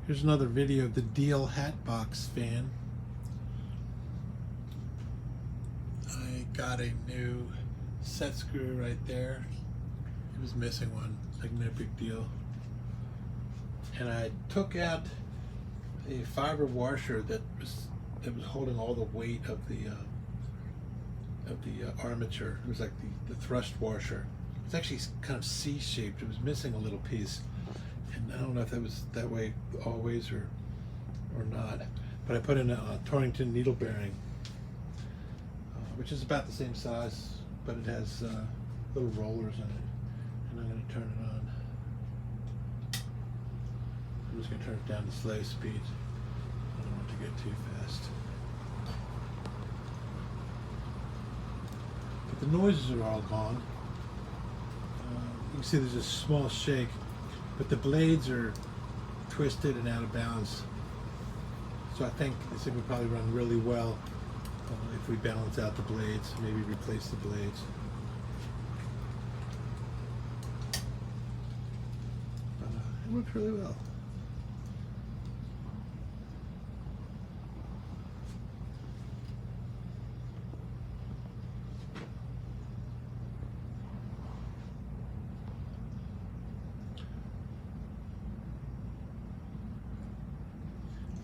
Here's another video of the Diehl Hatbox fan. I got a new set screw right there. It was missing one, like no big deal. And I took out a fiber washer that was holding all the weight of the armature. It was like the thrust washer. It's actually kind of C-shaped. It was missing a little piece, and I don't know if that was that way always or not. But I put in a Torrington needle bearing, which is about the same size, but it has little rollers in it. And I'm going to turn it on. I'm just going to turn it down to slow speed. I don't want it to get too fast. But the noises are all gone. You can see there's a small shake, but the blades are twisted and out of balance. So I think this thing would probably run really well if we balance out the blades, maybe replace the blades. But it works really well.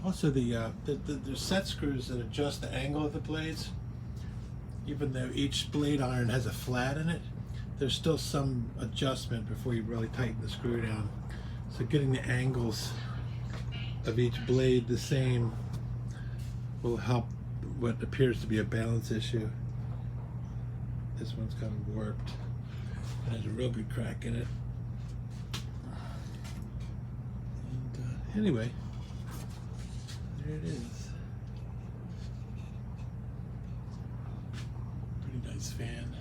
Also, the set screws that adjust the angle of the blades, even though each blade iron has a flat in it, there's still some adjustment before you really tighten the screw down. So getting the angles of each blade the same will help what appears to be a balance issue. This one's kind of warped. It has a real good crack in it. And anyway, there it is. Pretty nice fan.